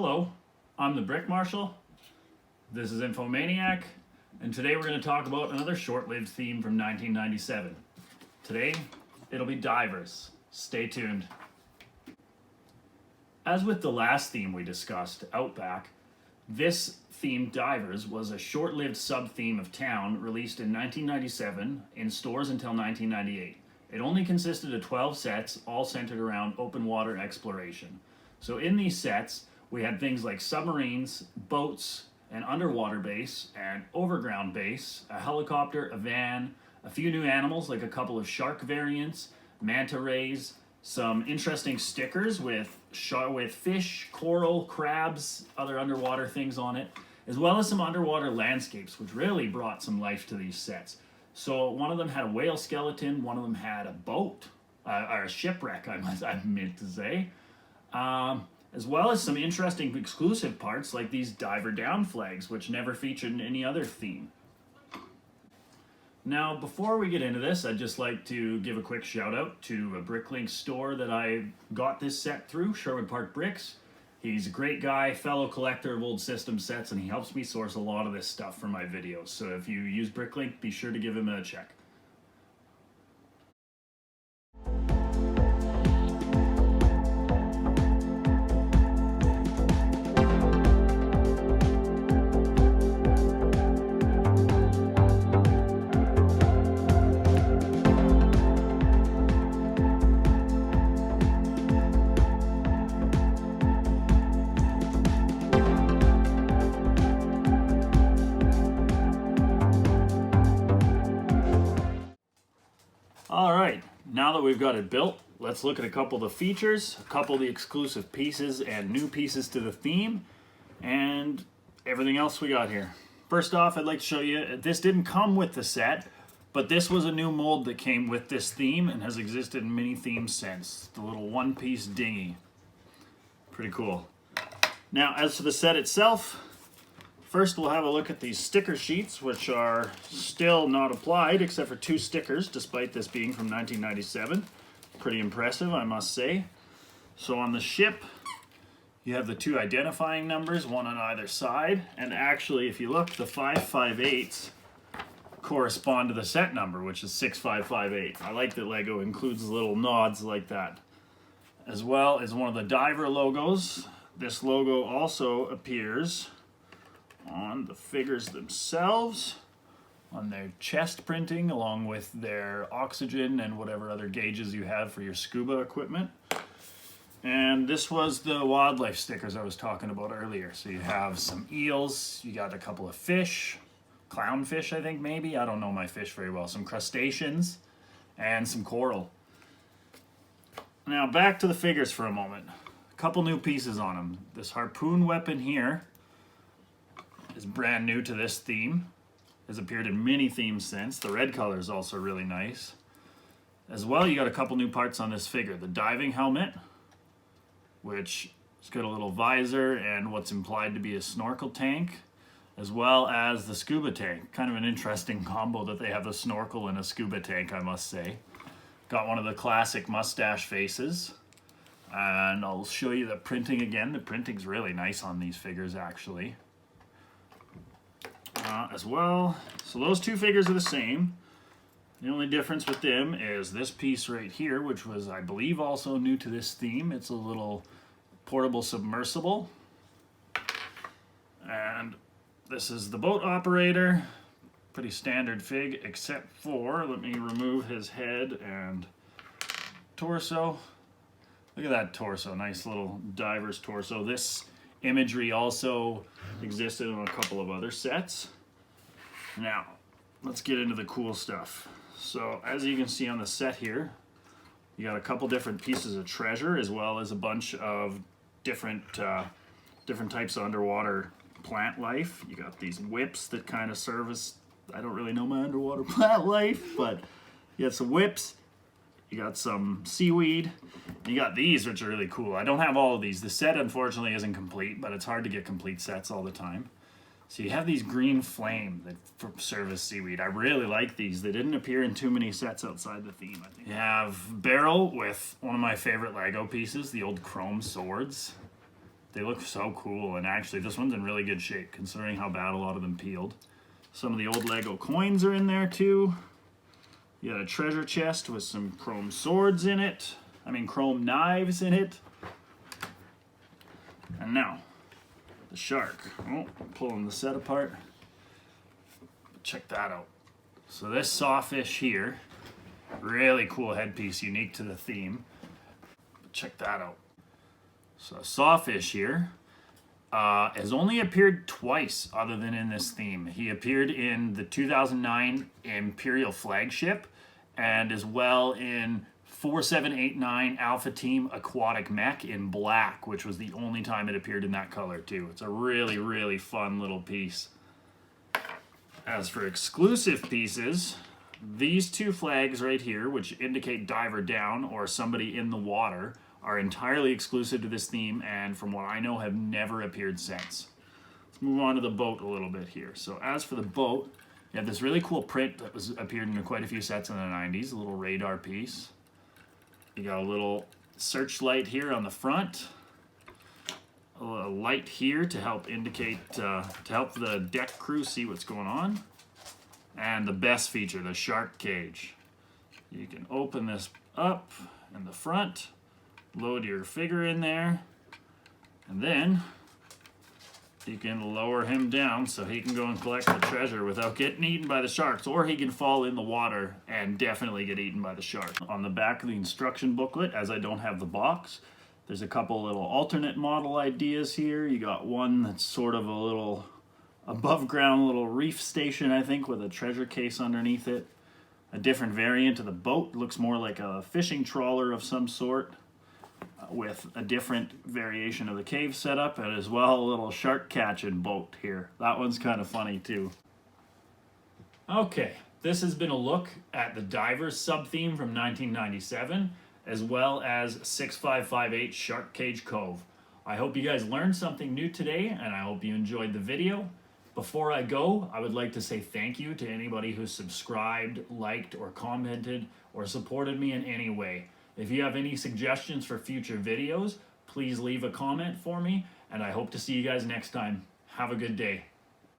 Hello, I'm the Brick Marshal. This is Infomaniac, and today we're going to talk about another short-lived theme from 1997. Today, it'll be Divers. Stay tuned. As with the last theme we discussed, Outback, this theme, Divers, was a short-lived sub-theme of Town released in 1997 in stores until 1998. It only consisted of 12 sets, all centered around open water exploration. So in these sets, we had things like submarines, boats, an underwater base, an overground base, a helicopter, a van, a few new animals like a couple of shark variants, manta rays, some interesting stickers with fish, coral, crabs, other underwater things on it, as well as some underwater landscapes, which really brought some life to these sets. So one of them had a whale skeleton, one of them had a boat, or a shipwreck, I meant to say, as well as some interesting exclusive parts like these diver down flags, which never featured in any other theme. Now, before we get into this, I'd just like to give a quick shout out to a Bricklink store that I got this set through, Sherwood Park Bricks. He's a great guy, fellow collector of old system sets, and he helps me source a lot of this stuff for my videos. So if you use Bricklink, be sure to give him a check. Alright, now that we've got it built, let's look at a couple of the features, a couple of the exclusive pieces and new pieces to the theme, and everything else we got here. First off, I'd like to show you, this didn't come with the set, but this was a new mold that came with this theme and has existed in many themes since. The little one-piece dinghy. Pretty cool. Now, as for the set itself, first, we'll have a look at these sticker sheets, which are still not applied, except for 2 stickers, despite this being from 1997. Pretty impressive, I must say. So on the ship, you have the 2 identifying numbers, one on either side. And actually, if you look, the 558s correspond to the set number, which is 6558. I like that LEGO includes little nods like that. As well as one of the diver logos. This logo also appears on the figures themselves, on their chest printing, along with their oxygen and whatever other gauges you have for your scuba equipment. And this was the wildlife stickers I was talking about earlier. So you have some eels, you got a couple of fish, clownfish I think maybe, I don't know my fish very well, some crustaceans, and some coral. Now back to the figures for a moment. A couple new pieces on them. This harpoon weapon here is brand new to this theme. Has appeared in many themes since. The red color is also really nice. As well, you got a couple new parts on this figure. The diving helmet, which has got a little visor and what's implied to be a snorkel tank, as well as the scuba tank. Kind of an interesting combo that they have the snorkel and a scuba tank, I must say. Got one of the classic mustache faces. And I'll show you the printing again. The printing's really nice on these figures, actually. As well, so those 2 figures are the same. The only difference with them is this piece right here, which was, I believe, also new to this theme. It's a little portable submersible. And this is the boat operator. Pretty standard fig, except for, let me remove his head and torso. Look at that torso, nice little diver's torso. This imagery also existed on a couple of other sets. Now, let's get into the cool stuff. So, as you can see on the set here, you got a couple different pieces of treasure, as well as a bunch of different types of underwater plant life. You got these whips that kind of service, I don't really know my underwater plant life, but you got some whips. You got some seaweed. You got these, which are really cool. I don't have all of these. The set, unfortunately, isn't complete, but it's hard to get complete sets all the time. So you have these green flame that service seaweed. I really like these. They didn't appear in too many sets outside the theme, I think. You have barrel with one of my favorite LEGO pieces, the old chrome swords. They look so cool, and actually this one's in really good shape considering how bad a lot of them peeled. Some of the old Lego coins are in there too. You got a treasure chest with some chrome swords in it. Chrome knives in it. And now, the shark. Oh, I'm pulling the set apart. Check that out. So this sawfish here, really cool headpiece, unique to the theme. Check that out. So sawfish here has only appeared twice other than in this theme. He appeared in the 2009 Imperial flagship and as well in 4789 Alpha Team Aquatic Mech in black, which was the only time it appeared in that color too. It's a really, really fun little piece. As for exclusive pieces, these two flags right here, which indicate diver down or somebody in the water, are entirely exclusive to this theme and from what I know have never appeared since. Let's move on to the boat a little bit here. So as for the boat, you have this really cool print that appeared in quite a few sets in the 90s, a little radar piece. You got a little searchlight here on the front, a light here to help indicate, to help the deck crew see what's going on, and the best feature, the shark cage. You can open this up in the front, load your figure in there, and then you can lower him down so he can go and collect the treasure without getting eaten by the sharks, or he can fall in the water and definitely get eaten by the shark. On the back of the instruction booklet, as I don't have the box, there's a couple little alternate model ideas here. You got one that's sort of a little above ground little reef station, I think, with a treasure case underneath it. A different variant of the boat, looks more like a fishing trawler of some sort, with a different variation of the cave setup, and as well a little shark catching boat here. That one's kind of funny too. Okay, this has been a look at the Divers sub-theme from 1997, as well as 6558 Shark Cage Cove. I hope you guys learned something new today, and I hope you enjoyed the video. Before I go, I would like to say thank you to anybody who subscribed, liked, or commented, or supported me in any way. If you have any suggestions for future videos, please leave a comment for me, and I hope to see you guys next time. Have a good day.